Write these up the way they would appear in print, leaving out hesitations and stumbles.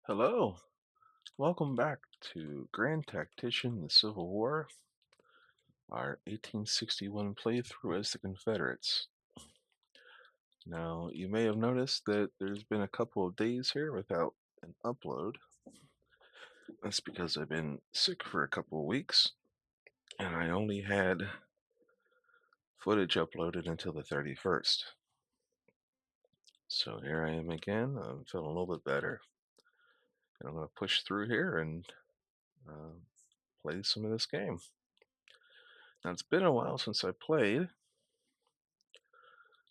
Hello, welcome back to Grand Tactician the Civil War, our 1861 playthrough as the Confederates. Now, you may have noticed that there's been a couple of days here without an upload. That's because I've been sick for a couple of weeks, and I only had footage uploaded until the 31st. So here I am again. I'm feeling a little bit better. And I'm going to push through here and uh, play some of this game. Now, it's been a while since I played,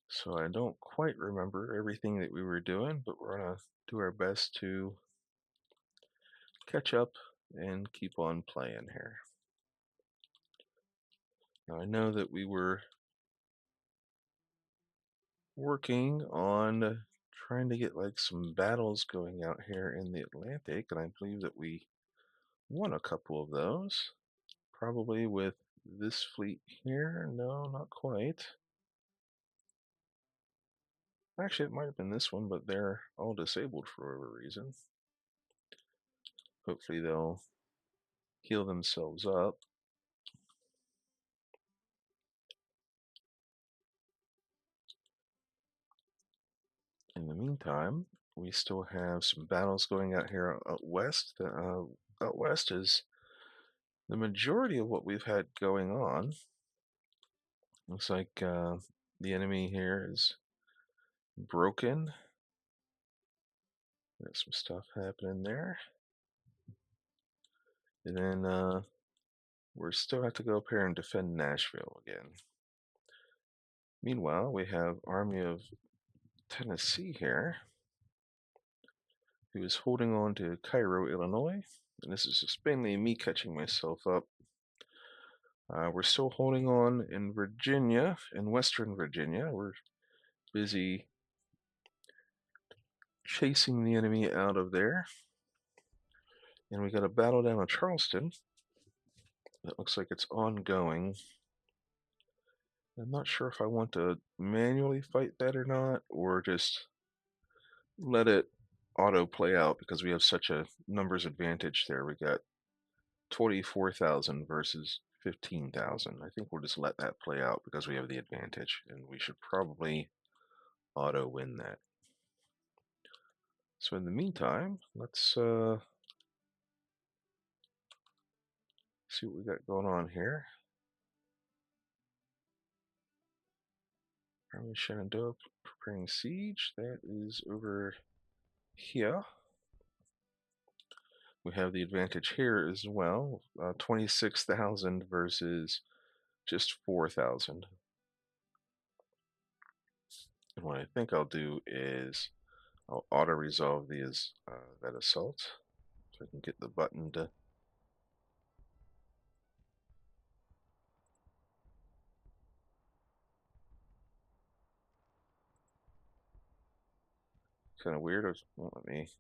so I don't quite remember everything that we were doing, but we're going to do our best to catch up and keep on playing here. Now, I know that we were working on trying to get like some battles going out here in the Atlantic, and I believe that we won a couple of those. Probably with this fleet here. No, not quite. Actually, it might have been this one, but they're all disabled for whatever reason. Hopefully they'll heal themselves up. In the meantime, we still have some battles going out here out west. Out west is the majority of what we've had going on. Looks like the enemy here is broken. There's some stuff happening there. And then we're still have to go up here and defend Nashville again. Meanwhile, we have Army of Tennessee here, who is holding on to Cairo, Illinois. And this is just mainly me catching myself up. We're still holding on in Virginia, in Western Virginia. We're busy chasing the enemy out of there. And we got a battle down in Charleston that looks like it's ongoing. I'm not sure if I want to manually fight that or not, or just let it auto play out because we have such a numbers advantage there. We got 24,000 versus 15,000. I think we'll just let that play out because we have the advantage, and we should probably auto win that. So in the meantime, let's see what we got going on here. Army Shenandoah preparing siege. That is over here. We have the advantage here as well. 26,000 versus just 4,000. And what I think I'll do is I'll auto-resolve that assault, so I can get the button to kind of weird. Let me.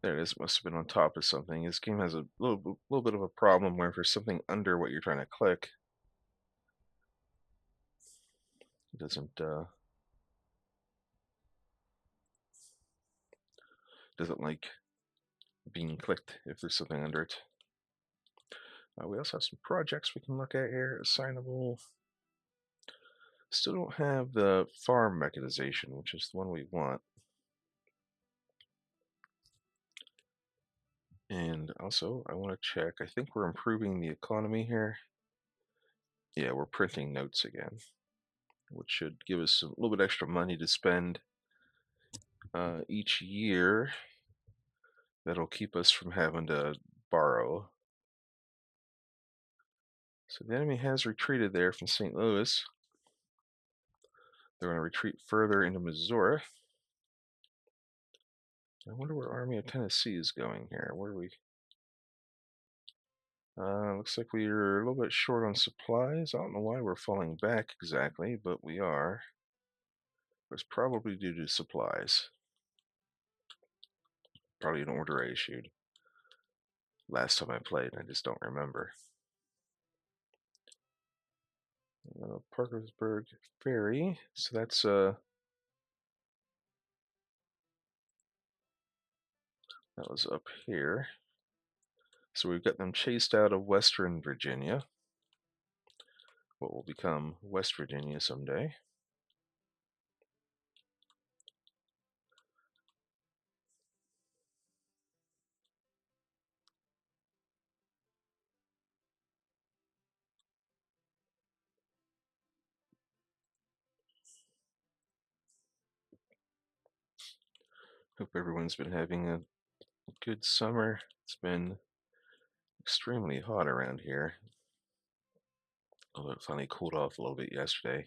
There it is. Must have been on top of something. This game has a little bit of a problem where if there's something under what you're trying to click, it doesn't like being clicked if there's something under it. We also have some projects we can look at here. Assignable. Still don't have the farm mechanization, which is the one we want. And also, I want to check. I think we're improving the economy here. Yeah, we're printing notes again, which should give us a little bit extra money to spend each year. That'll keep us from having to borrow. So the enemy has retreated there from St. Louis. They're going to retreat further into Missouri. I wonder where Army of Tennessee is going here. Where are we? Looks like we're a little bit short on supplies. I don't know why we're falling back exactly, but we are. It's probably due to supplies. Probably an order I issued last time I played, I just don't remember. Parkersburg Ferry. So that's That was up here. So we've got them chased out of Western Virginia, what will become West Virginia someday. Hope everyone's been having a good summer. It's been extremely hot around here, although it finally cooled off a little bit yesterday.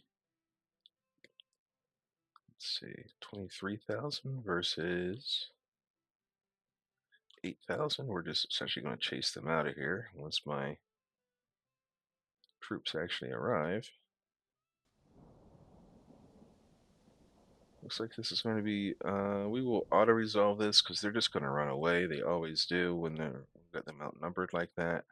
Let's see, 23,000 versus 8,000. We're just essentially going to chase them out of here once my troops actually arrive. Looks like this is going to be, we will auto-resolve this because they're just going to run away. They always do when they're got them outnumbered like that.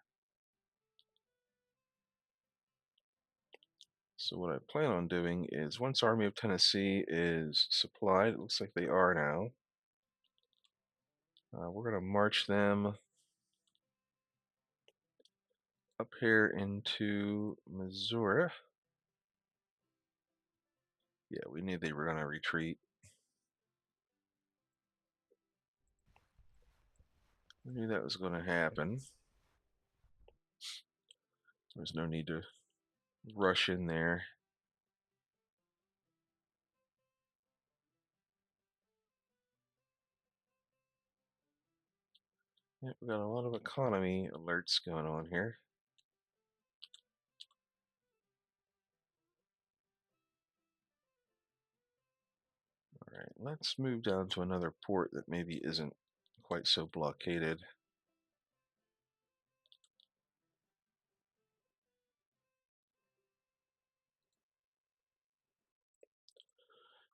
So what I plan on doing is once Army of Tennessee is supplied, it looks like they are now, we're going to march them up here into Missouri. Yeah, we knew they were going to retreat. We knew that was going to happen. There's no need to rush in there. Yep, we got a lot of economy alerts going on here. All right, let's move down to another port that maybe isn't quite so blockaded.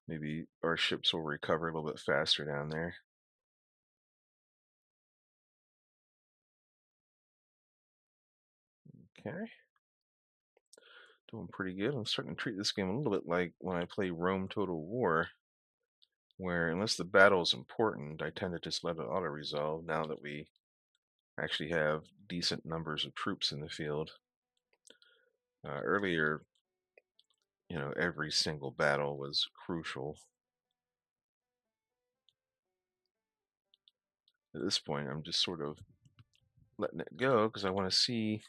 Maybe our ships will recover a little bit faster down there. Okay. Doing pretty good. I'm starting to treat this game a little bit like when I play Rome Total War, where unless the battle is important, I tend to just let it auto-resolve now that we actually have decent numbers of troops in the field. Earlier, every single battle was crucial. At this point, I'm just sort of letting it go because I want to see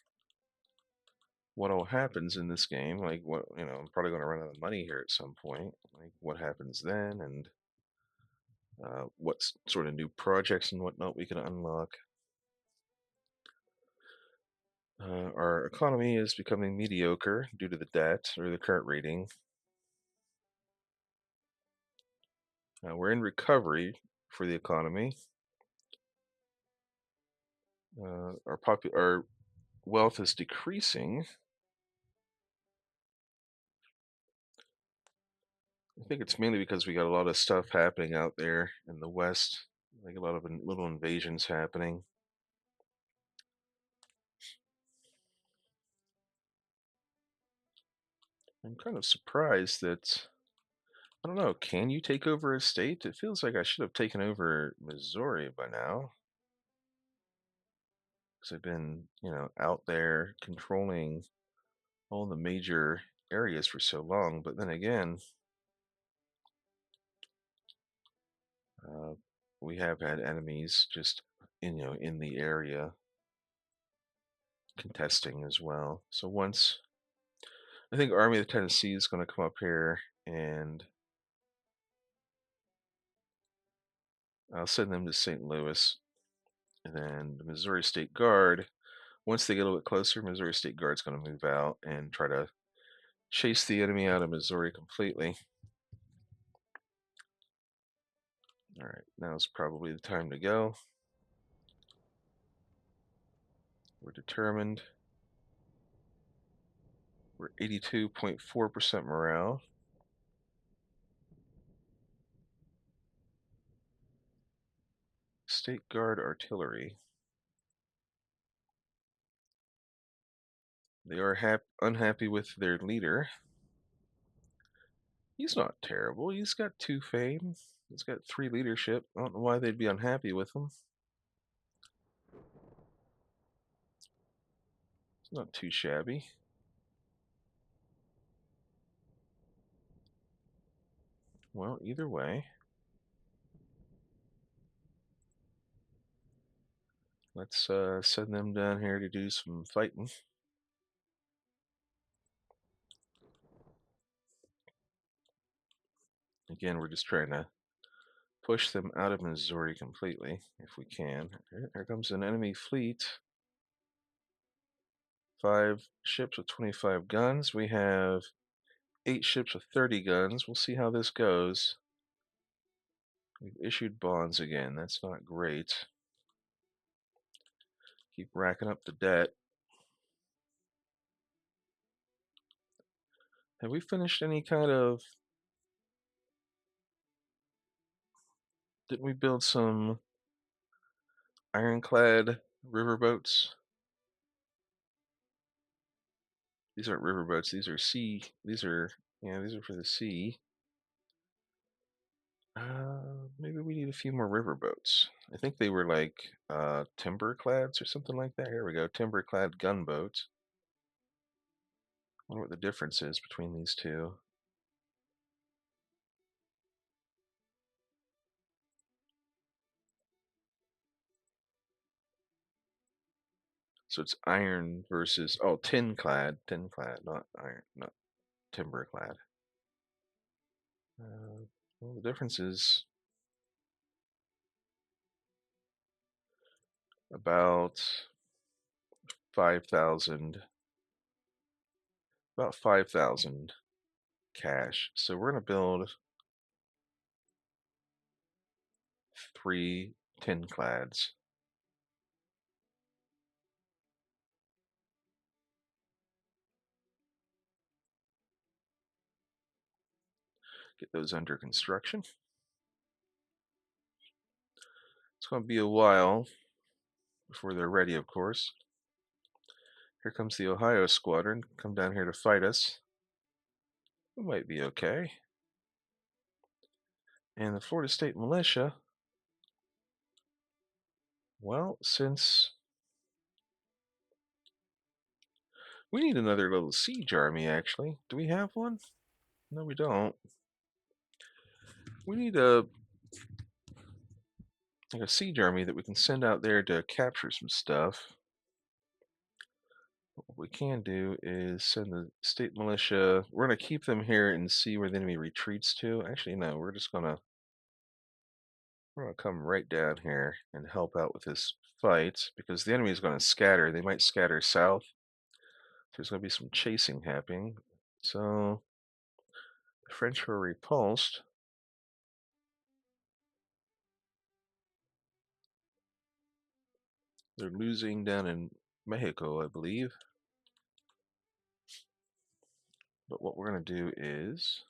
what all happens in this game. Like, I'm probably going to run out of money here at some point. Like, what happens then, and what sort of new projects and whatnot we can unlock. Our economy is becoming mediocre due to the debt or the current rating. We're in recovery for the economy. Our wealth is decreasing. I think it's mainly because we got a lot of stuff happening out there in the West, like a lot of little invasions happening. I'm kind of surprised that, I don't know, can you take over a state? It feels like I should have taken over Missouri by now. Because I've been, out there controlling all the major areas for so long. But then again, uh, we have had enemies just, in the area contesting as well. So once, I think Army of the Tennessee is going to come up here and I'll send them to St. Louis. And then the Missouri State Guard, once they get a little bit closer, Missouri State Guard's going to move out and try to chase the enemy out of Missouri completely. All right, now's probably the time to go. We're determined. We're 82.4% morale. State Guard artillery. They are unhappy with their leader. He's not terrible. He's got 2 fame. He's got 3 leadership. I don't know why they'd be unhappy with him. It's not too shabby. Well, either way, let's send them down here to do some fighting. Again, we're just trying to push them out of Missouri completely, if we can. Here comes an enemy fleet. 5 ships with 25 guns. We have 8 ships with 30 guns. We'll see how this goes. We've issued bonds again. That's not great. Keep racking up the debt. Have we finished any kind of... Didn't we build some ironclad riverboats? These aren't riverboats. These are sea... These are... Yeah, these are for the sea. Maybe we need a few more riverboats. I think they were like timber-clads or something like that. Here we go, timber-clad gunboats. I wonder what the difference is between these two. So it's iron versus, oh, tin-clad, not iron, not timber-clad. Well, the difference is about 5,000, about 5,000 cash. So we're gonna build 3 tin-clads. Get those under construction. It's going to be a while before they're ready, of course. Here comes the Ohio squadron. Come down here to fight us. We might be okay. And the Florida State Militia, well, since we need another little siege army, actually. Do we have one? No, we don't. We need like a siege army that we can send out there to capture some stuff. What we can do is send the state militia. We're going to keep them here and see where the enemy retreats to. Actually, no, we're going to come right down here and help out with this fight because the enemy is going to scatter. They might scatter south. There's going to be some chasing happening. So the French were repulsed. They're losing down in Mexico, I believe. But what we're going to do is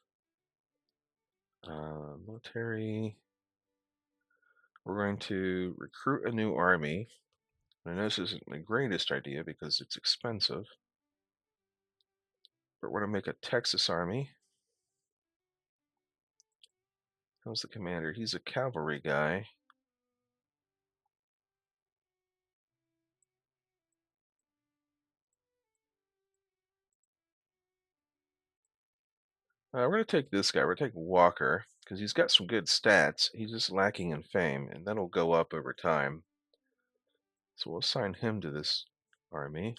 military. We're going to recruit a new army. I know this isn't the greatest idea because it's expensive. But we're going to make a Texas army. How's the commander? He's a cavalry guy. We're going to take this guy. We're going to take Walker because he's got some good stats. He's just lacking in fame, and that'll go up over time. So we'll assign him to this army.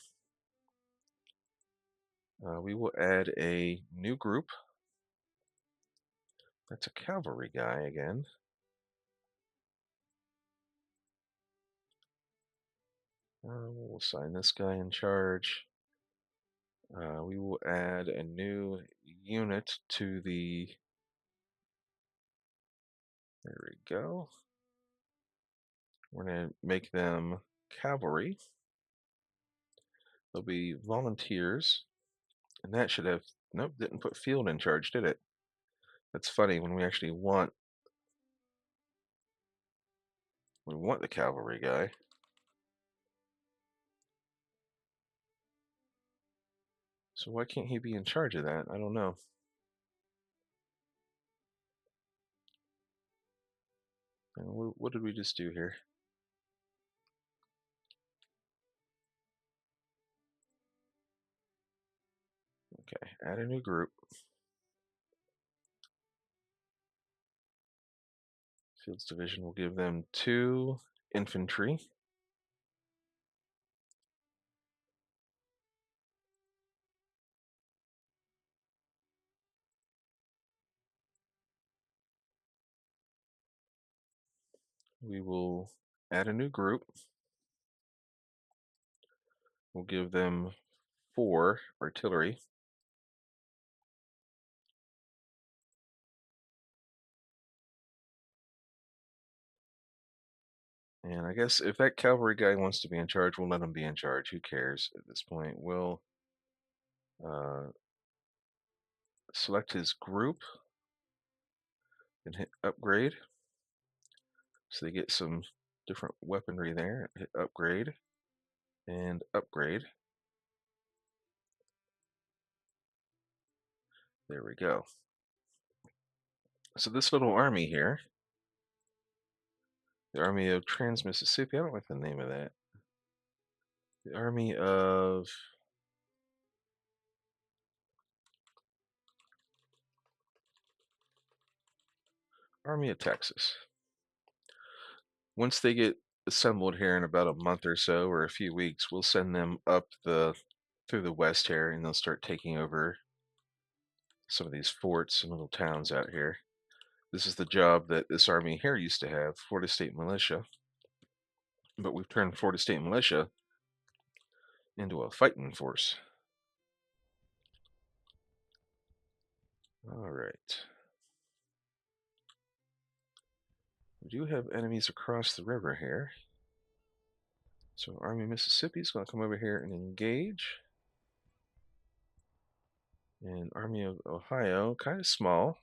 We will add a new group. That's a cavalry guy again. We'll assign this guy in charge. We will add a new unit to the... There we go. We're going to make them cavalry. They'll be volunteers. And that should have... Nope, didn't put field in charge, did it? That's funny when we actually want... We want the cavalry guy. So why can't he be in charge of that? I don't know. What did we just do here? Okay, add a new group. Fields Division will give them 2 infantry. We will add a new group. We'll give them 4 artillery. And I guess if that cavalry guy wants to be in charge, we'll let him be in charge. Who cares at this point? We'll select his group and hit upgrade. So they get some different weaponry there. Hit upgrade and upgrade. There we go. So this little army here, the Army of Trans-Mississippi, I don't like the name of that. The Army of Texas. Once they get assembled here in about a month or so, or a few weeks, we'll send them up through the west here, and they'll start taking over some of these forts and little towns out here. This is the job that this army here used to have, Florida State Militia. But we've turned Florida State Militia into a fighting force. All right. We do have enemies across the river here. So Army of Mississippi is going to come over here and engage. And Army of Ohio, kind of small.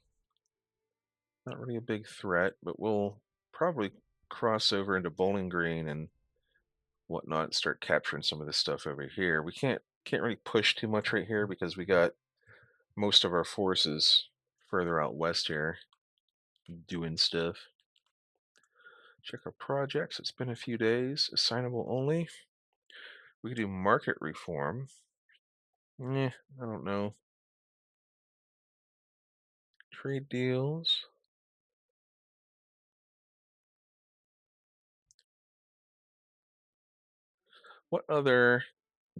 Not really a big threat, but we'll probably cross over into Bowling Green and whatnot and start capturing some of this stuff over here. We can't really push too much right here because we got most of our forces further out west here doing stuff. Check our projects. It's been a few days. Assignable only. We could do market reform. I don't know. Trade deals. What other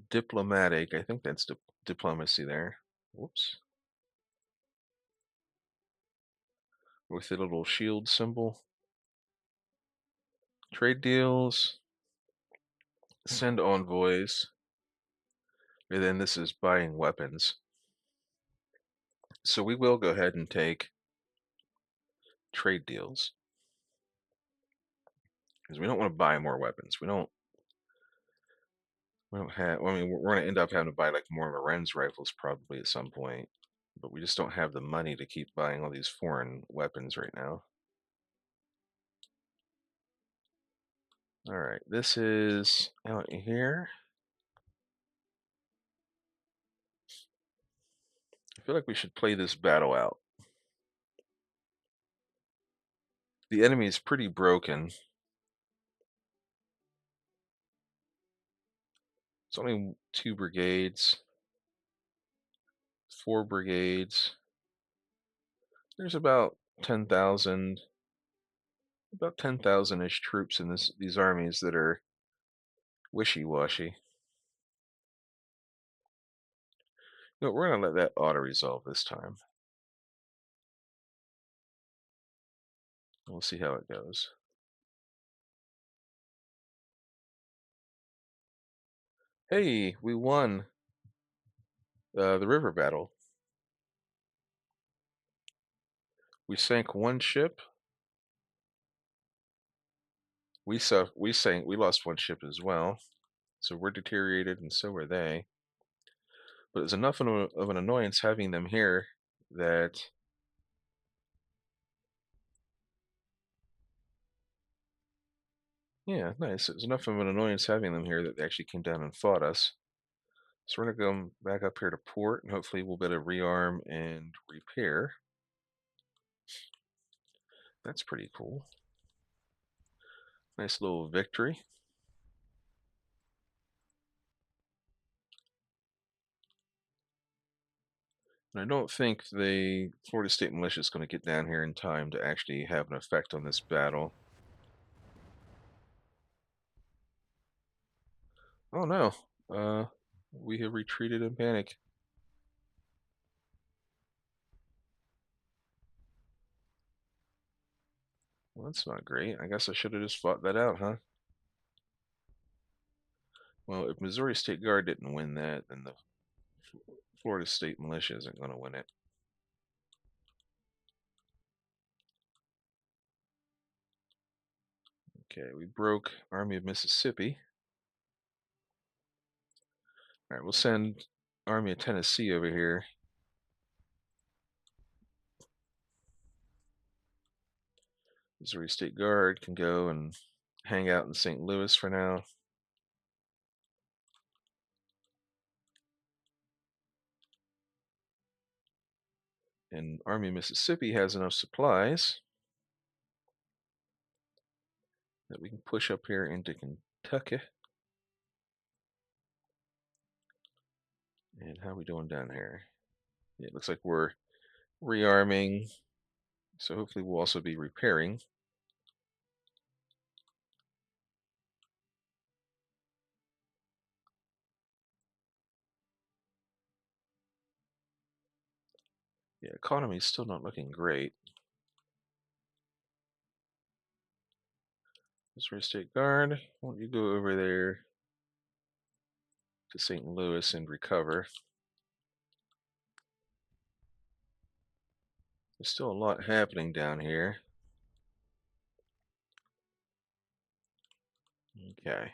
diplomatic? I think that's diplomacy there. Whoops. With the little shield symbol. Trade deals. Send envoys. And then this is buying weapons. So we will go ahead and take trade deals. Because we don't want to buy more weapons. We don't have, I mean, we're going to end up having to buy like more Lorenz rifles probably at some point. But we just don't have the money to keep buying all these foreign weapons right now. All right, this is out here. I feel like we should play this battle out. The enemy is pretty broken. It's only 2 brigades, 4 brigades. There's about 10,000, about 10,000-ish troops in these armies that are wishy-washy. But we're going to let that auto-resolve this time. We'll see how it goes. Hey, we won the river battle. We sank 1 ship. We lost 1 ship as well. So we're deteriorated, and so are they. But it's enough of an annoyance having them here that yeah, nice. It was enough of an annoyance having them here that they actually came down and fought us. So we're gonna go back up here to port, and hopefully we'll be able to rearm and repair. That's pretty cool. Nice little victory. I don't think the Florida State Militia is going to get down here in time to actually have an effect on this battle. Oh no, we have retreated in panic. Well, that's not great. I guess I should have just fought that out, huh? Well, if Missouri State Guard didn't win that, then the Florida State Militia isn't going to win it. Okay, we broke Army of Mississippi. All right, we'll send Army of Tennessee over here. Missouri State Guard can go and hang out in St. Louis for now. And Army of Mississippi has enough supplies that we can push up here into Kentucky. And how are we doing down here? Yeah, it looks like we're rearming, so hopefully we'll also be repairing. Yeah, economy's still not looking great. Missouri State Guard, why don't you go over there to St. Louis and recover? There's still a lot happening down here. Okay.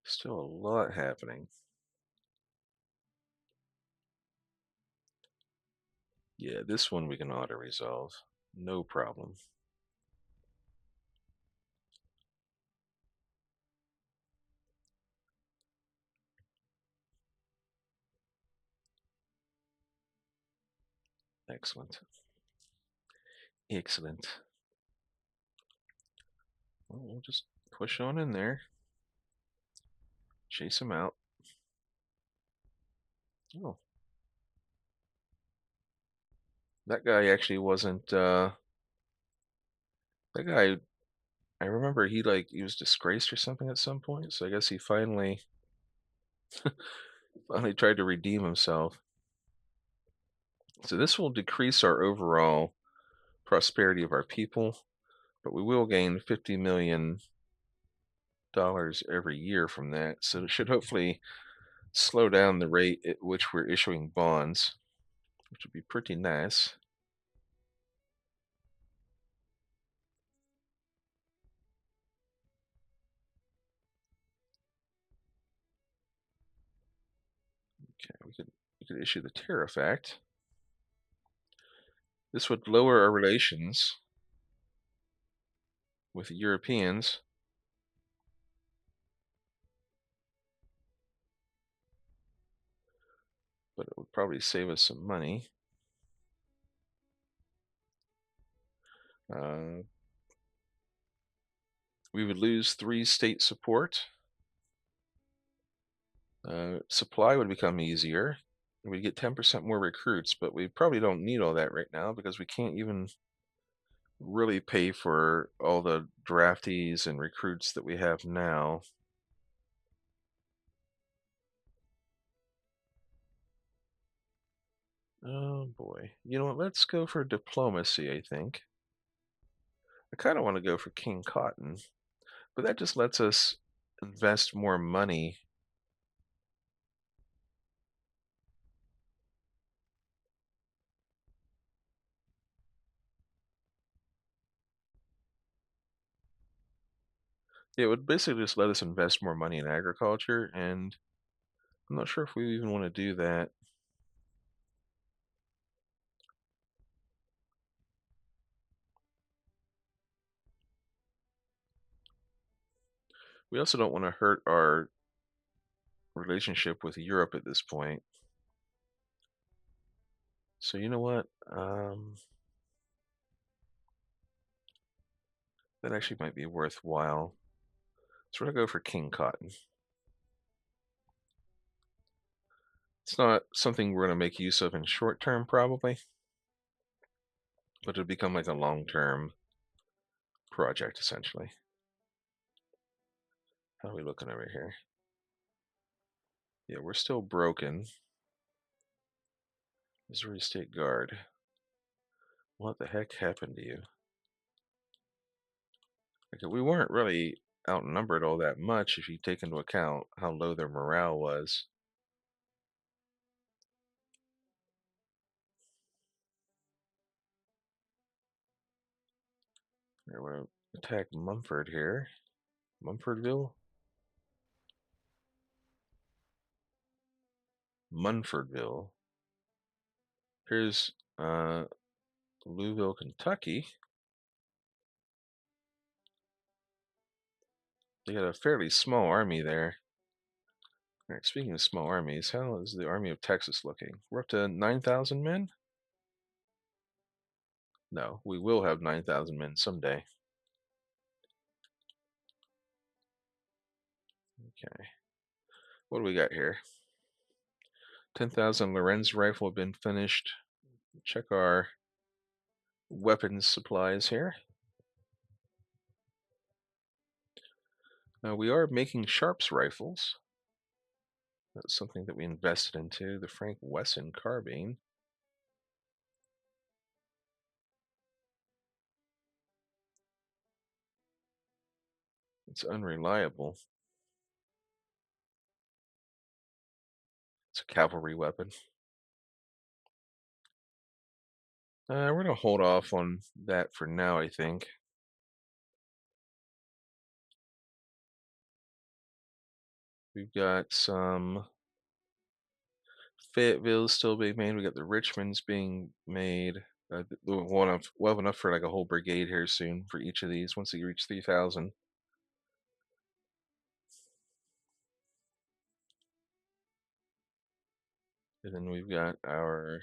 Still a lot happening. Yeah, this one we can auto-resolve. No problem. Excellent. Excellent. Well, we'll just push on in there. Chase him out. Oh. That guy actually wasn't, that guy, I remember he was disgraced or something at some point, so I guess he finally tried to redeem himself. So this will decrease our overall prosperity of our people, but we will gain $50 million every year from that. So it should hopefully slow down the rate at which we're issuing bonds, which would be pretty nice. Okay, we could issue the Tariff Act. This would lower our relations with the Europeans. But it would probably save us some money. We would lose 3 state support. Supply would become easier. We'd get 10% more recruits, but we probably don't need all that right now because we can't even really pay for all the draftees and recruits that we have now. Oh boy. You know what? Let's go for diplomacy, I think. I kind of want to go for King Cotton, but that just lets us invest more money. It would basically just let us invest more money in agriculture, and I'm not sure if we even want to do that. We also don't want to hurt our relationship with Europe at this point. So you know what? That actually might be worthwhile. So we're gonna go for King Cotton. It's not something we're going to make use of in short term, probably, but it'll become like a long-term project, essentially. How are we looking over here? Yeah, we're still broken. Missouri State Guard. What the heck happened to you? Okay, we weren't really outnumbered all that much if you take into account how low their morale was. We're going to attack Mumford here. Mumfordville? Munfordville. Here's Louisville, Kentucky. They got a fairly small army there. All right, speaking of small armies, how is the Army of Texas looking? We're up to 9,000 men? No, we will have 9,000 men someday. Okay. What do we got here? 10,000 Lorenz rifle have been finished. Check our weapons supplies here. Now we are making Sharps rifles. That's something that we invested into. The Frank Wesson carbine. It's unreliable. It's a cavalry weapon. We're going to hold off on that for now, I think. We've got some Fayetteville still being made. We got the Richmonds being made. We'll have enough for like a whole brigade here soon for each of these once they reach 3,000. And then we've got our,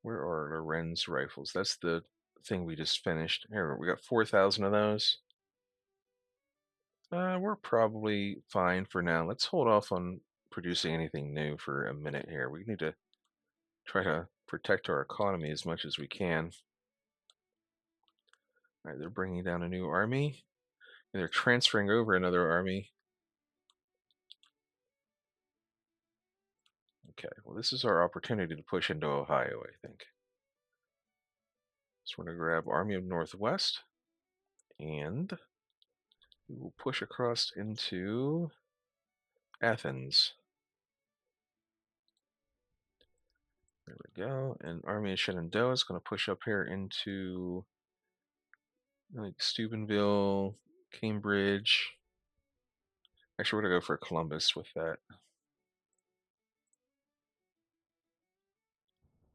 where are Lorenz rifles? That's the thing we just finished. Here, we got 4,000 of those. We're probably fine for now. Let's hold off on producing anything new for a minute here. We need to try to protect our economy as much as we can. All right, they're bringing down a new army, and they're transferring over another army. Okay, well, this is our opportunity to push into Ohio, I think. So we're going to grab Army of Northwest, and we will push across into Athens. There we go. And Army of Shenandoah is going to push up here into like Steubenville, Cambridge. Actually, we're going to go for Columbus with that.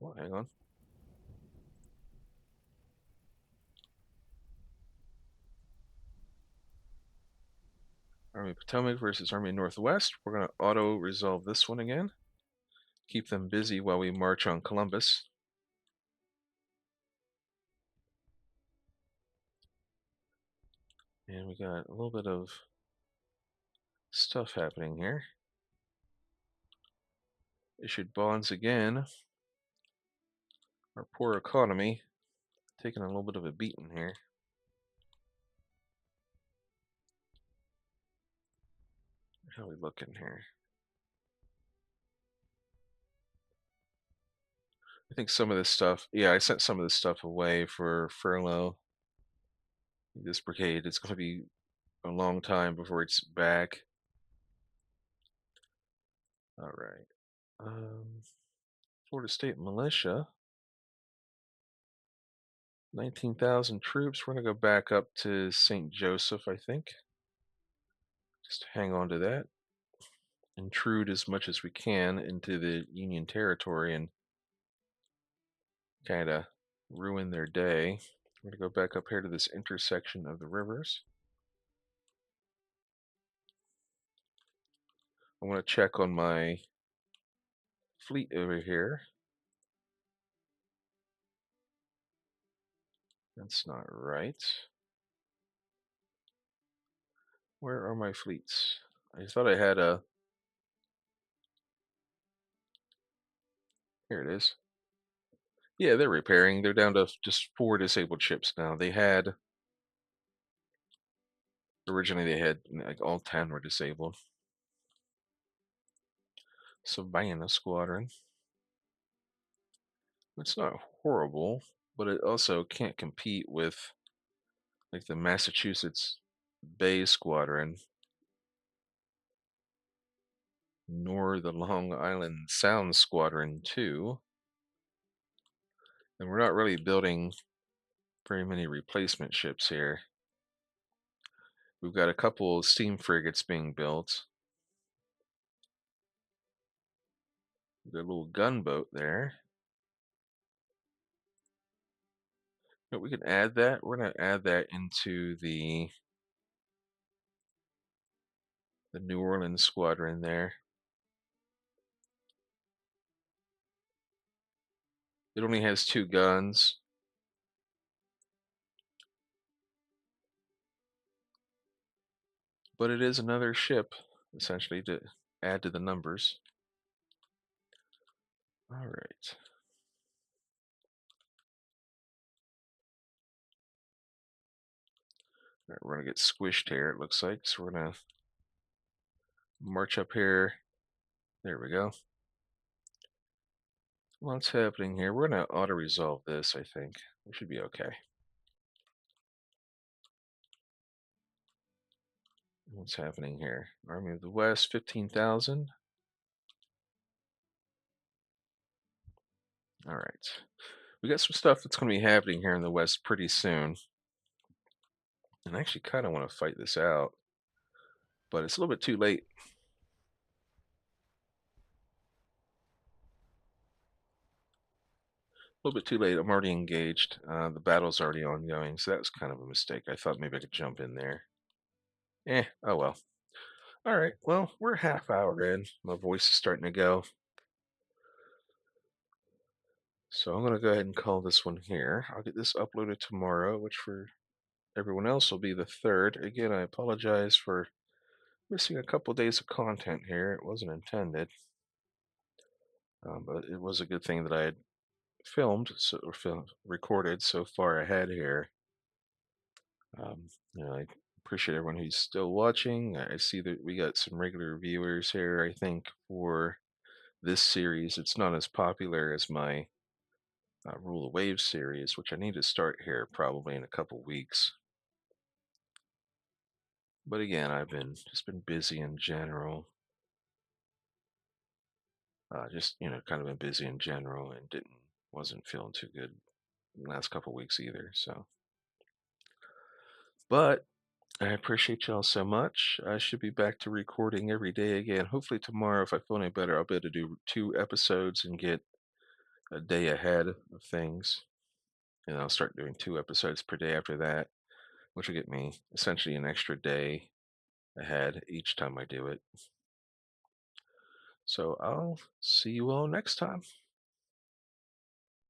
Well, hang on. Army Potomac versus Army Northwest. We're going to auto-resolve this one again. Keep them busy while we march on Columbus. And we got a little bit of stuff happening here. Issued bonds again. Our poor economy taking a little bit of a beating here. How are we looking here? I think some of this stuff, yeah, I sent some of this stuff away for furlough. This brigade, it's going to be a long time before it's back. All right. Florida State Militia. 19,000 troops. We're going to go back up to St. Joseph, I think. Just hang on to that. Intrude as much as we can into the Union territory and kind of ruin their day. We're going to go back up here to this intersection of the rivers. I want to check on my fleet over here. That's not right. Where are my fleets? I thought I had a Here it is. Yeah, they're repairing. They're down to just 4 disabled ships now. They had originally they had like all 10 were disabled. Savannah Squadron. It's not horrible, but it also can't compete with like the Massachusetts Bay Squadron, nor the Long Island Sound Squadron 2. And we're not really building very many replacement ships here. We've got a couple steam frigates being built. We've got a little gunboat there. But we can add that. We're going to add that into the New Orleans squadron there. It only has 2 guns. But it is another ship, essentially, to add to the numbers. All right. All right, we're going to get squished here, it looks like. So we're going to march up here. There we go. What's happening here? We're going to auto-resolve this, I think. We should be okay. What's happening here? Army of the West, 15,000. All right. We got some stuff that's going to be happening here in the West pretty soon. And I actually kind of want to fight this out, but it's a little bit too late. A little bit too late. I'm already engaged. The battle's already ongoing, so that was kind of a mistake. I thought maybe I could jump in there. Oh well. All right, well, we're a half hour in. My voice is starting to go. So I'm going to go ahead and call this one here. I'll get this uploaded tomorrow, which for everyone else will be the 3rd. Again, I apologize for missing a couple days of content here. It wasn't intended, but it was a good thing that I had filmed, recorded so far ahead here. I appreciate everyone who's still watching. I see that we got some regular viewers here, I think, for this series. It's not as popular as my Rule the Waves series, which I need to start here probably in a couple weeks. But again, I've just been busy in general. Kind of been busy in general and wasn't feeling too good the last couple weeks either. So, but I appreciate y'all so much. I should be back to recording every day again. Hopefully tomorrow, if I feel any better, I'll be able to do 2 episodes and get a day ahead of things. And I'll start doing 2 episodes per day after that, which will get me essentially an extra day ahead each time I do it. So I'll see you all next time.